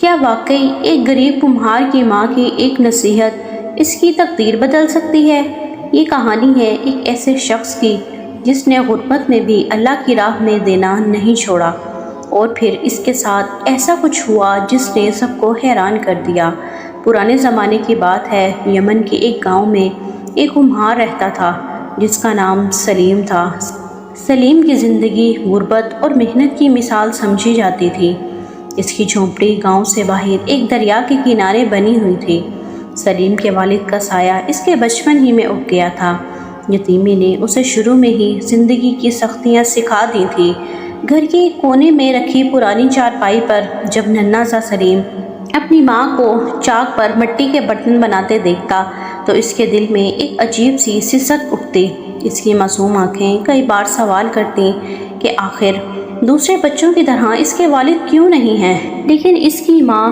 کیا واقعی ایک غریب کمہار کی ماں کی ایک نصیحت اس کی تقدیر بدل سکتی ہے؟ یہ کہانی ہے ایک ایسے شخص کی جس نے غربت میں بھی اللہ کی راہ میں دینا نہیں چھوڑا، اور پھر اس کے ساتھ ایسا کچھ ہوا جس نے سب کو حیران کر دیا۔ پرانے زمانے کی بات ہے، یمن کے ایک گاؤں میں ایک کمہار رہتا تھا جس کا نام سلیم تھا۔ سلیم کی زندگی غربت اور محنت کی مثال سمجھی جاتی تھی۔ اس کی جھونپڑی گاؤں سے باہر ایک دریا کے کنارے بنی ہوئی تھی۔ سلیم کے والد کا سایہ اس کے بچپن ہی میں اگ گیا تھا۔ یتیمی نے اسے شروع میں ہی زندگی کی سختیاں سکھا دی تھی۔ گھر کے ایک کونے میں رکھی پرانی چارپائی پر جب ننھا سا سلیم اپنی ماں کو چاک پر مٹی کے برتن بناتے دیکھتا تو اس کے دل میں ایک عجیب سی سست اٹھتی۔ اس کی معصوم آنکھیں کئی بار سوال کرتی کہ آخر دوسرے بچوں کی طرح اس کے والد کیوں نہیں ہیں، لیکن اس کی ماں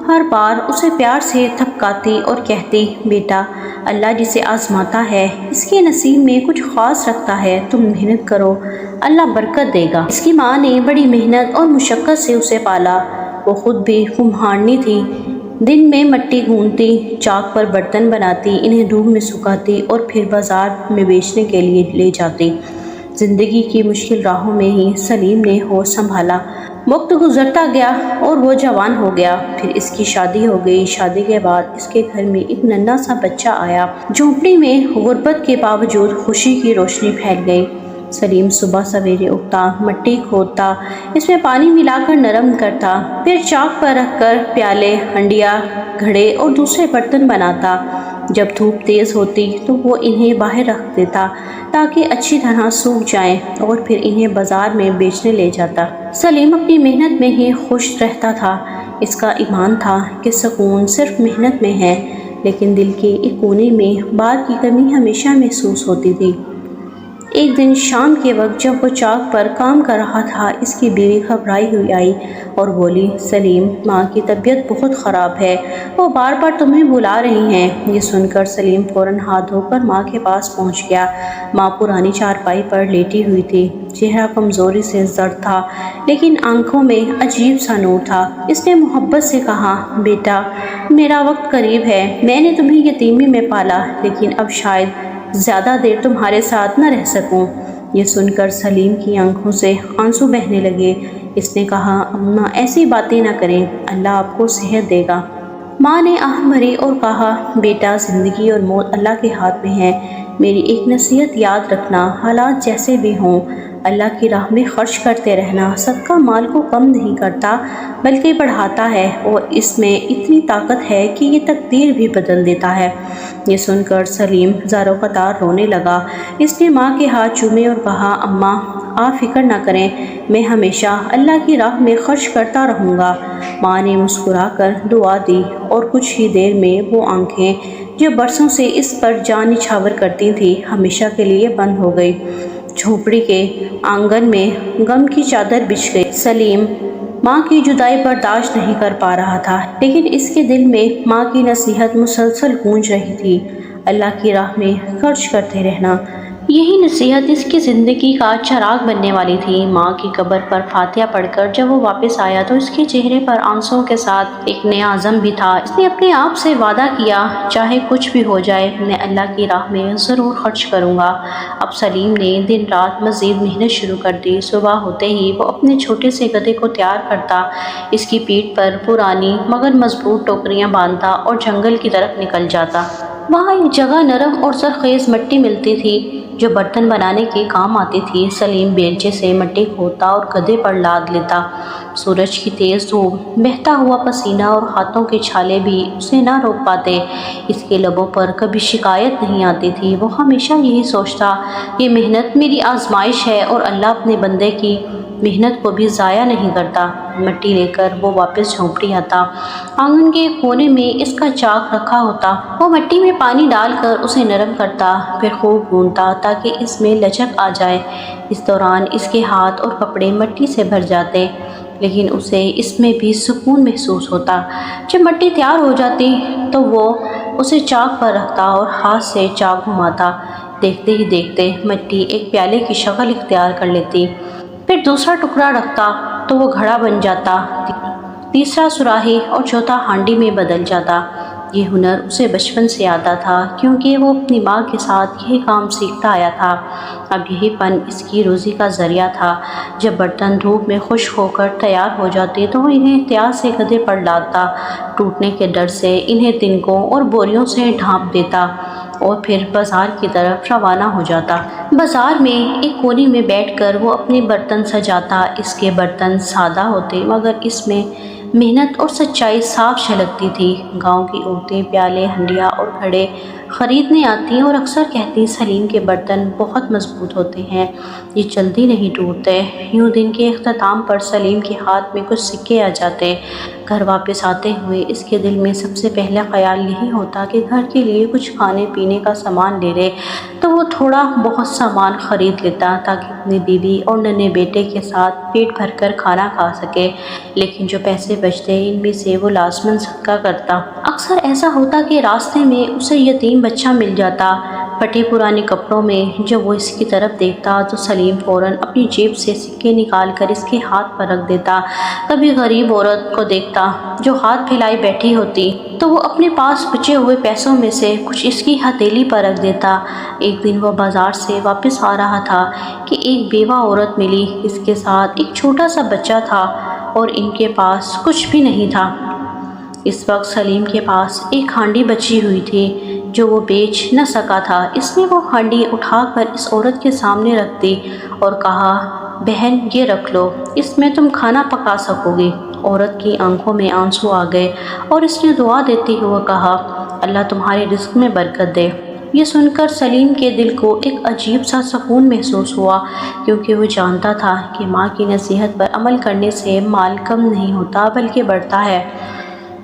ہر بار اسے پیار سے تھپکاتی اور کہتی، بیٹا، اللہ جسے آزماتا ہے اس کے نصیب میں کچھ خاص رکھتا ہے، تم محنت کرو، اللہ برکت دے گا۔ اس کی ماں نے بڑی محنت اور مشقت سے اسے پالا۔ وہ خود بھی کمہارنی تھی، دن میں مٹی گھونٹتی، چاک پر برتن بناتی، انہیں دھوپ میں سکھاتی اور پھر بازار میں بیچنے کے لیے لے جاتی۔ زندگی کی مشکل راہوں میں ہی سلیم نے ہوش سنبھالا۔ وقت گزرتا گیا اور وہ جوان ہو گیا۔ پھر اس کی شادی ہو گئی۔ شادی کے بعد اس کے گھر میں ایک ننھا سا بچہ آیا۔ جھونپڑی میں غربت کے باوجود خوشی کی روشنی پھیل گئی۔ سلیم صبح سویرے اٹھتا، مٹی کھودتا، اس میں پانی ملا کر نرم کرتا، پھر چاک پر رکھ کر پیالے، ہنڈیاں، گھڑے اور دوسرے برتن بناتا۔ جب دھوپ تیز ہوتی تو وہ انہیں باہر رکھ دیتا تاکہ اچھی طرح سوکھ جائیں اور پھر انہیں بازار میں بیچنے لے جاتا۔ سلیم اپنی محنت میں ہی خوش رہتا تھا۔ اس کا ایمان تھا کہ سکون صرف محنت میں ہے، لیکن دل کے ایک کونے میں بار کی کمی ہمیشہ محسوس ہوتی تھی۔ ایک دن شام کے وقت جب وہ چاک پر کام کر رہا تھا، اس کی بیوی گھبرائی ہوئی آئی اور بولی، سلیم، ماں کی طبیعت بہت خراب ہے، وہ بار بار تمہیں بلا رہی ہیں۔ یہ سن کر سلیم فوراً ہاتھ دھو کر ماں کے پاس پہنچ گیا۔ ماں پرانی چارپائی پر لیٹی ہوئی تھی، چہرہ کمزوری سے زرد تھا لیکن آنکھوں میں عجیب سا نور تھا۔ اس نے محبت سے کہا، بیٹا، میرا وقت قریب ہے، میں نے تمہیں یتیمی میں پالا، لیکن اب شاید زیادہ دیر تمہارے ساتھ نہ رہ سکوں۔ یہ سن کر سلیم کی آنکھوں سے آنسو بہنے لگے۔ اس نے کہا، اماں، ایسی باتیں نہ کریں، اللہ آپ کو صحت دے گا۔ ماں نے آہ بھری اور کہا، بیٹا، زندگی اور موت اللہ کے ہاتھ میں ہے، میری ایک نصیحت یاد رکھنا، حالات جیسے بھی ہوں، اللہ کی راہ میں خرچ کرتے رہنا۔ صدقہ مال کو کم نہیں کرتا بلکہ بڑھاتا ہے، اور اس میں اتنی طاقت ہے کہ یہ تقدیر بھی بدل دیتا ہے۔ یہ سن کر سلیم زاروں قطار رونے لگا۔ اس نے ماں کے ہاتھ چومے اور کہا، اماں، آپ فکر نہ کریں، میں ہمیشہ اللہ کی راہ میں خرچ کرتا رہوں گا۔ ماں نے مسکرا کر دعا دی اور کچھ ہی دیر میں وہ آنکھیں جو برسوں سے اس پر جان نچھاور کرتی تھیں، ہمیشہ کے لیے بند ہو گئی۔ جھونپڑی کے آنگن میں غم کی چادر بچھ گئی۔ سلیم ماں کی جدائی برداشت نہیں کر پا رہا تھا، لیکن اس کے دل میں ماں کی نصیحت مسلسل گونج رہی تھی، اللہ کی راہ میں خرچ کرتے رہنا۔ یہی نصیحت اس کی زندگی کا چراغ بننے والی تھی۔ ماں کی قبر پر فاتحہ پڑھ کر جب وہ واپس آیا تو اس کے چہرے پر آنسوؤں کے ساتھ ایک نیا عزم بھی تھا۔ اس نے اپنے آپ سے وعدہ کیا، چاہے کچھ بھی ہو جائے، میں اللہ کی راہ میں ضرور خرچ کروں گا۔ اب سلیم نے دن رات مزید محنت شروع کر دی۔ صبح ہوتے ہی وہ اپنے چھوٹے سے گدھے کو تیار کرتا، اس کی پیٹھ پر پرانی مگر مضبوط ٹوکریاں باندھتا اور جنگل کی طرف نکل جاتا۔ وہاں ایک جگہ نرم اور زرخیز مٹی ملتی تھی جو برتن بنانے کے کام آتی تھی۔ سلیم بیلچے سے مٹی کھودتا اور گدھے پر لاد لیتا۔ سورج کی تیز دھوپ، بہتا ہوا پسینہ اور ہاتھوں کے چھالے بھی اسے نہ روک پاتے۔ اس کے لبوں پر کبھی شکایت نہیں آتی تھی۔ وہ ہمیشہ یہی سوچتا، یہ محنت میری آزمائش ہے اور اللہ اپنے بندے کی محنت کو بھی ضائع نہیں کرتا۔ مٹی لے کر وہ واپس جھونپڑی آتا۔ آنگن کے کونے میں اس کا چاک رکھا ہوتا۔ وہ مٹی میں پانی ڈال کر اسے نرم کرتا، پھر خوب گھونتا تاکہ اس میں لچک آ جائے۔ اس دوران اس کے ہاتھ اور کپڑے مٹی سے بھر جاتے، لیکن اسے اس میں بھی سکون محسوس ہوتا۔ جب مٹی تیار ہو جاتی تو وہ اسے چاک پر رکھتا اور ہاتھ سے چاک گھماتا۔ دیکھتے ہی دیکھتے مٹی ایک پیالے کی شکل اختیار کر لیتی۔ پھر دوسرا ٹکڑا رکھتا تو وہ گھڑا بن جاتا۔ تیسرا سراہی اور چوتھا ہانڈی میں بدل جاتا۔ یہ ہنر اسے بچپن سے آتا تھا کیونکہ وہ اپنی ماں کے ساتھ یہی کام سیکھتا آیا تھا۔ اب یہی پن اس کی روزی کا ذریعہ تھا۔ جب برتن دھوپ میں خشک ہو کر تیار ہو جاتے تو وہ انہیں احتیاط سے گدے پر لاتا، ٹوٹنے کے ڈر سے انہیں تنکوں اور بوریوں سے ڈھانپ دیتا اور پھر بازار کی طرف روانہ ہو جاتا۔ بازار میں ایک کونے میں بیٹھ کر وہ اپنے برتن سجاتا۔ اس کے برتن سادہ ہوتے مگر اس میں محنت اور سچائی صاف جھلکتی تھی۔ گاؤں کی عورتیں پیالے، ہنڈیاں اور گھڑے خریدنے آتی اور اکثر کہتی سلیم کے برتن بہت مضبوط ہوتے ہیں، یہ جلدی نہیں ٹوٹتے۔ یوں دن کے اختتام پر سلیم کے ہاتھ میں کچھ سکے آ جاتے۔ گھر واپس آتے ہوئے اس کے دل میں سب سے پہلا خیال یہی ہوتا کہ گھر کے لیے کچھ کھانے پینے کا سامان لے لے، تو وہ تھوڑا بہت سامان خرید لیتا تاکہ اپنی بیوی اور ننھے بیٹے کے ساتھ پیٹ بھر کر کھانا کھا سکے، لیکن جو پیسے بچتے ان میں سے وہ لازماً صدقہ کرتا۔ اکثر ایسا ہوتا کہ راستے میں اسے یتیم بچہ مل جاتا پھٹے پرانے کپڑوں میں۔ جب وہ اس کی طرف دیکھتا تو سلیم فوراً اپنی جیب سے سکے نکال کر اس کے ہاتھ پر رکھ دیتا۔ کبھی غریب عورت کو دیکھتا جو ہاتھ پھیلائے بیٹھی ہوتی تو وہ اپنے پاس بچے ہوئے پیسوں میں سے کچھ اس کی ہتھیلی پر رکھ دیتا۔ ایک دن وہ بازار سے واپس آ رہا تھا کہ ایک بیوہ عورت ملی، اس کے ساتھ ایک چھوٹا سا بچہ تھا اور ان کے پاس کچھ بھی نہیں تھا۔ اس وقت سلیم کے پاس ایک ہانڈی بچی ہوئی تھی جو وہ بیچ نہ سکا تھا۔ اس نے وہ ہانڈی اٹھا کر اس عورت کے سامنے رکھ دی اور کہا، بہن یہ رکھ لو، اس میں تم کھانا پکا سکو گی۔ عورت کی آنکھوں میں آنسو آ گئے اور اس نے دعا دیتے ہوئے کہا، اللہ تمہارے رزق میں برکت دے۔ یہ سن کر سلیم کے دل کو ایک عجیب سا سکون محسوس ہوا کیونکہ وہ جانتا تھا کہ ماں کی نصیحت پر عمل کرنے سے مال کم نہیں ہوتا بلکہ بڑھتا ہے۔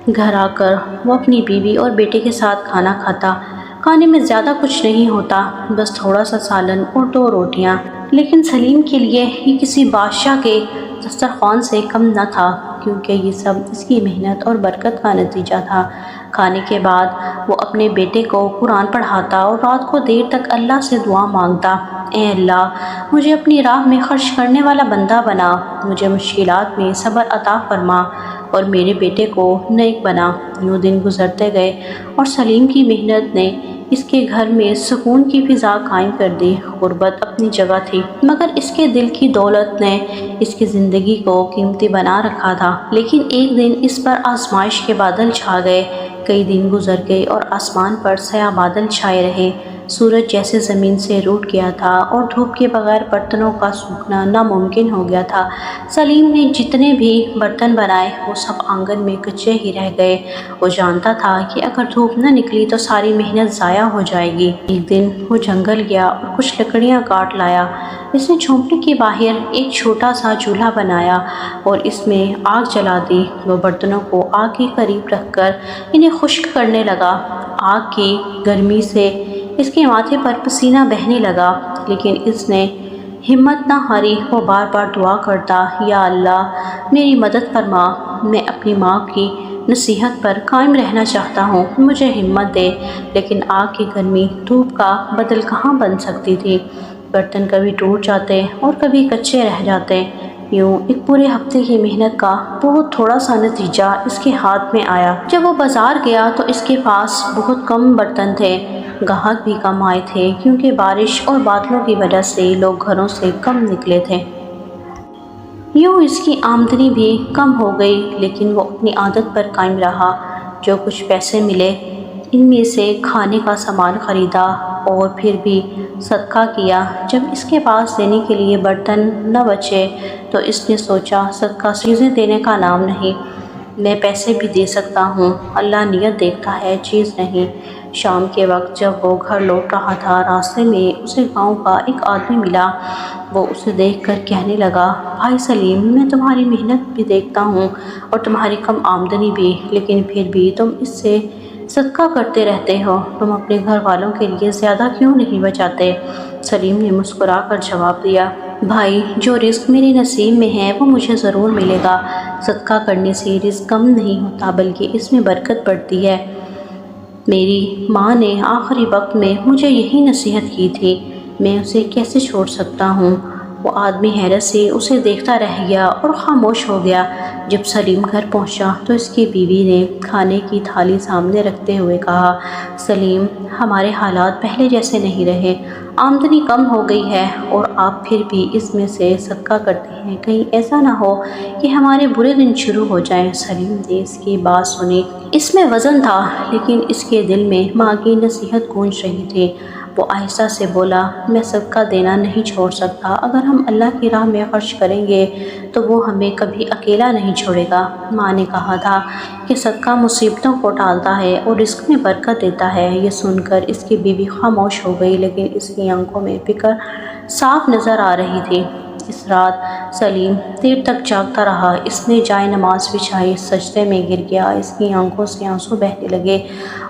گھر آ کر وہ اپنی بیوی اور بیٹے کے ساتھ کھانا کھاتا۔ کھانے میں زیادہ کچھ نہیں ہوتا، بس تھوڑا سا سالن اور 2 روٹیاں، لیکن سلیم کے لیے یہ کسی بادشاہ کے دسترخوان سے کم نہ تھا کیونکہ یہ سب اس کی محنت اور برکت کا نتیجہ تھا۔ کھانے کے بعد وہ اپنے بیٹے کو قرآن پڑھاتا اور رات کو دیر تک اللہ سے دعا مانگتا، اے اللہ مجھے اپنی راہ میں خرچ کرنے والا بندہ بنا، مجھے مشکلات میں صبر عطا فرما اور میرے بیٹے کو نیک بنا۔ یوں دن گزرتے گئے اور سلیم کی محنت نے اس کے گھر میں سکون کی فضا قائم کر دی۔ غربت اپنی جگہ تھی مگر اس کے دل کی دولت نے اس کی زندگی کو قیمتی بنا رکھا تھا۔ لیکن ایک دن اس پر آزمائش کے بادل چھا گئے۔ کئی دن گزر گئے اور آسمان پر سیاہ بادل چھائے رہے۔ سورج جیسے زمین سے روٹھ گیا تھا اور دھوپ کے بغیر برتنوں کا سوکھنا ناممکن ہو گیا تھا۔ سلیم نے جتنے بھی برتن بنائے وہ سب آنگن میں کچے ہی رہ گئے۔ وہ جانتا تھا کہ اگر دھوپ نہ نکلی تو ساری محنت ضائع ہو جائے گی۔ ایک دن وہ جنگل گیا اور کچھ لکڑیاں کاٹ لایا۔ اس نے جھونپڑی کے باہر ایک چھوٹا سا چولہا بنایا اور اس میں آگ جلا دی۔ وہ برتنوں کو آگ کے قریب رکھ کر انہیں خشک کرنے لگا۔ آگ کی گرمی سے اس کے ماتھے پر پسینہ بہنے لگا لیکن اس نے ہمت نہ ہاری۔ وہ بار بار دعا کرتا، یا اللہ میری مدد فرما، میں اپنی ماں کی نصیحت پر قائم رہنا چاہتا ہوں، مجھے ہمت دے۔ لیکن آگ کی گرمی دھوپ کا بدل کہاں بن سکتی تھی۔ برتن کبھی ٹوٹ جاتے اور کبھی کچے رہ جاتے۔ یوں ایک پورے ہفتے کی محنت کا بہت تھوڑا سا نتیجہ اس کے ہاتھ میں آیا۔ جب وہ بازار گیا تو اس کے پاس بہت کم برتن تھے۔ گاہک بھی کم آئے تھے کیونکہ بارش اور بادلوں کی وجہ سے لوگ گھروں سے کم نکلے تھے۔ یوں اس کی آمدنی بھی کم ہو گئی لیکن وہ اپنی عادت پر قائم رہا۔ جو کچھ پیسے ملے ان میں سے کھانے کا سامان خریدا اور پھر بھی صدقہ کیا۔ جب اس کے پاس دینے کے لیے برتن نہ بچے تو اس نے سوچا، صدقہ چیزیں دینے کا نام نہیں، میں پیسے بھی دے سکتا ہوں، اللہ نیت دیکھتا ہے چیز نہیں۔ شام کے وقت جب وہ گھر لوٹ رہا تھا راستے میں اسے گاؤں کا ایک آدمی ملا۔ وہ اسے دیکھ کر کہنے لگا، بھائی سلیم میں تمہاری محنت بھی دیکھتا ہوں اور تمہاری کم آمدنی بھی، لیکن پھر بھی تم اس سے صدقہ کرتے رہتے ہو، تم اپنے گھر والوں کے لیے زیادہ کیوں نہیں بچاتے؟ سلیم نے مسکرا کر جواب دیا، بھائی جو رزق میرے نصیب میں ہے وہ مجھے ضرور ملے گا۔ صدقہ کرنے سے رزق کم نہیں ہوتا بلکہ اس میں برکت بڑھتی ہے۔ میری ماں نے آخری وقت میں مجھے یہی نصیحت کی تھی، میں اسے کیسے چھوڑ سکتا ہوں؟ وہ آدمی حیرت سے اسے دیکھتا رہ گیا اور خاموش ہو گیا۔ جب سلیم گھر پہنچا تو اس کی بیوی نے کھانے کی تھالی سامنے رکھتے ہوئے کہا، سلیم، ہمارے حالات پہلے جیسے نہیں رہے، آمدنی کم ہو گئی ہے اور آپ پھر بھی اس میں سے صدقہ کرتے ہیں، کہیں ایسا نہ ہو کہ ہمارے برے دن شروع ہو جائیں۔ سلیم نے اس کی بات سنی۔ اس میں وزن تھا لیکن اس کے دل میں ماں کی نصیحت گونج رہی تھی۔ وہ آہستہ سے بولا، میں صدقہ دینا نہیں چھوڑ سکتا، اگر ہم اللہ کی راہ میں خرچ کریں گے تو وہ ہمیں کبھی اکیلا نہیں چھوڑے گا۔ ماں نے کہا تھا کہ صدقہ مصیبتوں کو ٹالتا ہے اور رزق میں برکت دیتا ہے۔ یہ سن کر اس کی بیوی خاموش ہو گئی لیکن اس کی آنکھوں میں فکر صاف نظر آ رہی تھی۔ اس رات سلیم دیر تک جاگتا رہا۔ اس نے جائے نماز بچھائی، سجدے میں گر گیا، اس کی آنکھوں سے آنسو بہنے لگے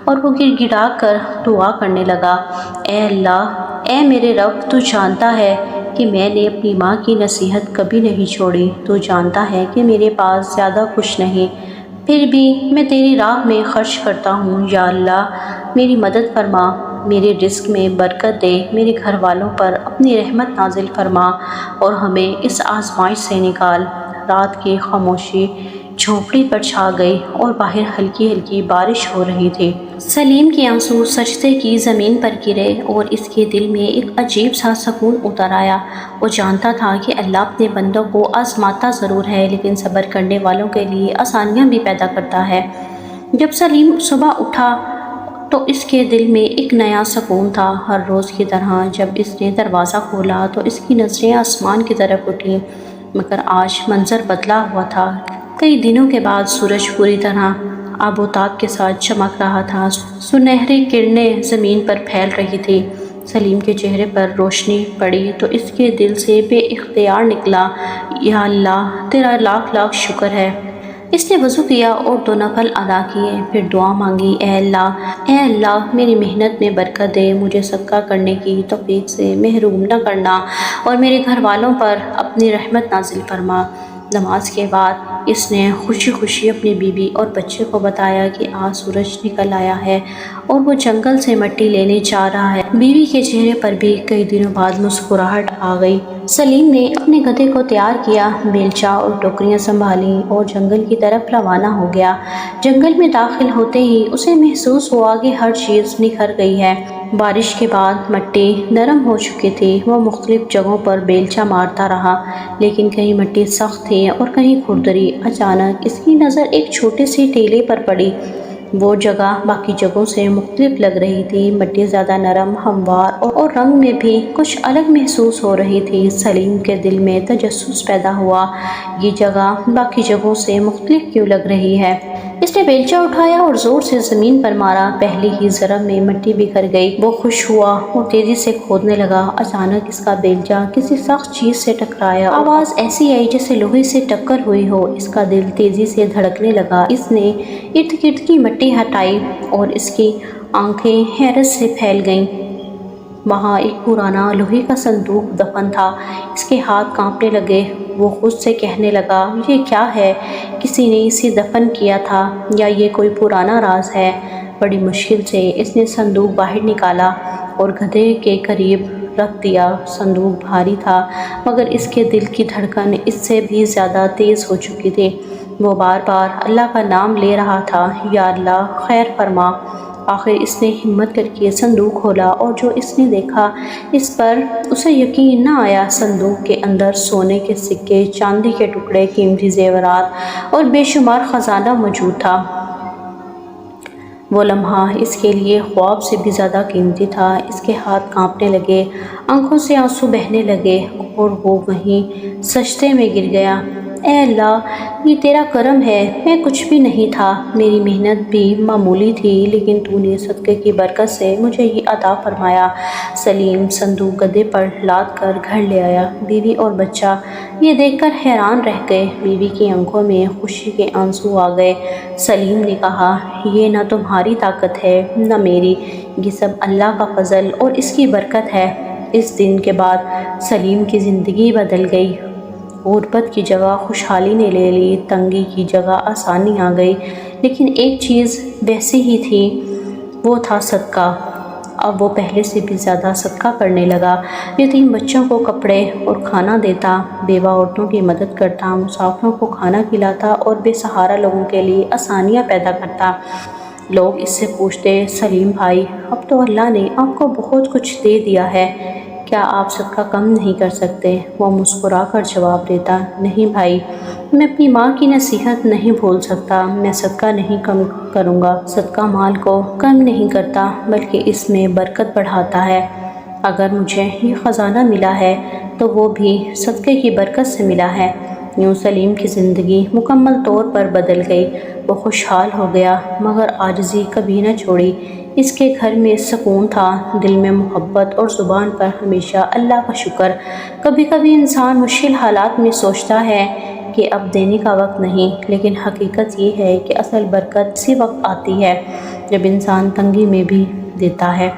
اور وہ گڑ گڑا کر دعا کرنے لگا، اے اللہ، اے میرے رب، تو جانتا ہے کہ میں نے اپنی ماں کی نصیحت کبھی نہیں چھوڑی، تو جانتا ہے کہ میرے پاس زیادہ کچھ نہیں، پھر بھی میں تیری راہ میں خرچ کرتا ہوں۔ یا اللہ، میری مدد فرما، میرے رزق میں برکت دے، میرے گھر والوں پر اپنی رحمت نازل فرما اور ہمیں اس آزمائش سے نکال۔ رات کی خاموشی جھونپڑی پر چھا گئی اور باہر ہلکی ہلکی بارش ہو رہی تھی۔ سلیم کے آنسو سجدے کی زمین پر گرے اور اس کے دل میں ایک عجیب سا سکون اتر آیا۔ وہ جانتا تھا کہ اللہ اپنے بندوں کو آزماتا ضرور ہے لیکن صبر کرنے والوں کے لیے آسانیاں بھی پیدا کرتا ہے۔ جب سلیم صبح اٹھا تو اس کے دل میں ایک نیا سکون تھا۔ ہر روز کی طرح جب اس نے دروازہ کھولا تو اس کی نظریں آسمان کی طرف اٹھیں، مگر آج منظر بدلا ہوا تھا۔ کئی دنوں کے بعد سورج پوری طرح آب و تاب کے ساتھ چمک رہا تھا، سنہری کرنیں زمین پر پھیل رہی تھی۔ سلیم کے چہرے پر روشنی پڑی تو اس کے دل سے بے اختیار نکلا، یا اللہ، تیرا لاکھ لاکھ شکر ہے۔ اس نے وضو کیا اور 2 نفل ادا کیے، پھر دعا مانگی، اے اللہ، میری محنت میں برکت دے، مجھے صدقہ کرنے کی توفیق سے محروم نہ کرنا اور میرے گھر والوں پر اپنی رحمت نازل فرما۔ نماز کے بعد اس نے خوشی خوشی اپنی بیوی اور بچے کو بتایا کہ آج سورج نکل آیا ہے اور وہ جنگل سے مٹی لینے جا رہا ہے۔ بیوی کے چہرے پر بھی کئی دنوں بعد مسکراہٹ آ گئی۔ سلیم نے اپنے گدھے کو تیار کیا، بیلچہ اور ٹوکریاں سنبھالیں اور جنگل کی طرف روانہ ہو گیا۔ جنگل میں داخل ہوتے ہی اسے محسوس ہوا کہ ہر چیز نکھر گئی ہے۔ بارش کے بعد مٹی نرم ہو چکی تھی۔ وہ مختلف جگہوں پر بیلچہ مارتا رہا لیکن کہیں مٹی سخت تھی اور کہیں کھردری۔ اچانک اس کی نظر ایک چھوٹے سے ٹیلے پر پڑی۔ وہ جگہ باقی جگہوں سے مختلف لگ رہی تھی، مٹی زیادہ نرم، ہموار اور رنگ میں بھی کچھ الگ محسوس ہو رہی تھی۔ سلیم کے دل میں تجسس پیدا ہوا، یہ جگہ باقی جگہوں سے مختلف کیوں لگ رہی ہے؟ اس نے بیلچہ اٹھایا اور زور سے زمین پر مارا، پہلی ہی ضرب میں مٹی بکھر گئی۔ وہ خوش ہوا اور تیزی سے کھودنے لگا۔ اچانک اس کا بیلچہ کسی سخت چیز سے ٹکرایا، آواز ایسی آئی جیسے لوہے سے ٹکر ہوئی ہو۔ اس کا دل تیزی سے دھڑکنے لگا۔ اس نے ارد گرد کی مٹی ہٹائی اور اس کی آنکھیں حیرت سے پھیل گئیں۔ وہاں ایک پرانا لوہے کا صندوق دفن تھا۔ اس کے ہاتھ کانپنے لگے۔ وہ خود سے کہنے لگا، یہ کیا ہے؟ کسی نے اسے دفن کیا تھا یا یہ کوئی پرانا راز ہے؟ بڑی مشکل سے اس نے صندوق باہر نکالا اور گدھے کے قریب رکھ دیا۔ صندوق بھاری تھا مگر اس کے دل کی دھڑکن اس سے بھی زیادہ تیز ہو چکی تھی۔ وہ بار بار اللہ کا نام لے رہا تھا، یا اللہ، خیر فرما۔ آخر اس نے ہمت کر کے صندوق کھولا اور جو اس نے دیکھا اس پر اسے یقین نہ آیا۔ صندوق کے اندر سونے کے سکے، چاندی کے ٹکڑے، قیمتی زیورات اور بے شمار خزانہ موجود تھا۔ وہ لمحہ اس کے لیے خواب سے بھی زیادہ قیمتی تھا۔ اس کے ہاتھ کانپنے لگے، آنکھوں سے آنسو بہنے لگے اور وہ وہیں سجدے میں گر گیا۔ اے اللہ، یہ تیرا کرم ہے، میں کچھ بھی نہیں تھا، میری محنت بھی معمولی تھی، لیکن تو نے صدقے کی برکت سے مجھے یہ عطا فرمایا۔ سلیم صندوق گدھے پر لاد کر گھر لے آیا۔ بیوی اور بچہ یہ دیکھ کر حیران رہ گئے۔ بیوی کی آنکھوں میں خوشی کے آنسو آ گئے۔ سلیم نے کہا، یہ نہ تمہاری طاقت ہے نہ میری، یہ سب اللہ کا فضل اور اس کی برکت ہے۔ اس دن کے بعد سلیم کی زندگی بدل گئی۔ غربت کی جگہ خوشحالی نے لے لی، تنگی کی جگہ آسانی آ گئی، لیکن ایک چیز ویسی ہی تھی، وہ تھا صدقہ۔ اب وہ پہلے سے بھی زیادہ صدقہ کرنے لگا۔ یتیم بچوں کو کپڑے اور کھانا دیتا، بیوہ عورتوں کی مدد کرتا، مسافروں کو کھانا کھلاتا اور بے سہارا لوگوں کے لیے آسانیاں پیدا کرتا۔ لوگ اس سے پوچھتے، سلیم بھائی، اب تو اللہ نے آپ کو بہت کچھ دے دیا ہے، کیا آپ صدقہ کم نہیں کر سکتے؟ وہ مسکرا کر جواب دیتا، نہیں بھائی، میں اپنی ماں کی نصیحت نہیں بھول سکتا، میں صدقہ نہیں کم کروں گا۔ صدقہ مال کو کم نہیں کرتا بلکہ اس میں برکت بڑھاتا ہے۔ اگر مجھے یہ خزانہ ملا ہے تو وہ بھی صدقے کی برکت سے ملا ہے۔ یوں سلیم کی زندگی مکمل طور پر بدل گئی۔ وہ خوشحال ہو گیا مگر عاجزی کبھی نہ چھوڑی۔ اس کے گھر میں سکون تھا، دل میں محبت اور زبان پر ہمیشہ اللہ کا شکر۔ کبھی کبھی انسان مشکل حالات میں سوچتا ہے کہ اب دینے کا وقت نہیں، لیکن حقیقت یہ ہے کہ اصل برکت اسی وقت آتی ہے جب انسان تنگی میں بھی دیتا ہے۔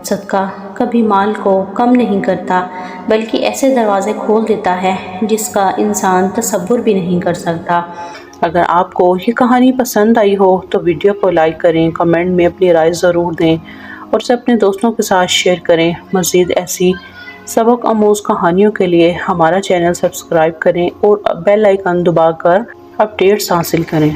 صدقہ کبھی مال کو کم نہیں کرتا بلکہ ایسے دروازے کھول دیتا ہے جس کا انسان تصور بھی نہیں کر سکتا۔ اگر آپ کو یہ کہانی پسند آئی ہو تو ویڈیو کو لائک کریں، کمنٹ میں اپنی رائے ضرور دیں اور اسے اپنے دوستوں کے ساتھ شیئر کریں۔ مزید ایسی سبق آموز کہانیوں کے لیے ہمارا چینل سبسکرائب کریں اور بیل آئیکن دبا کر اپڈیٹس حاصل کریں۔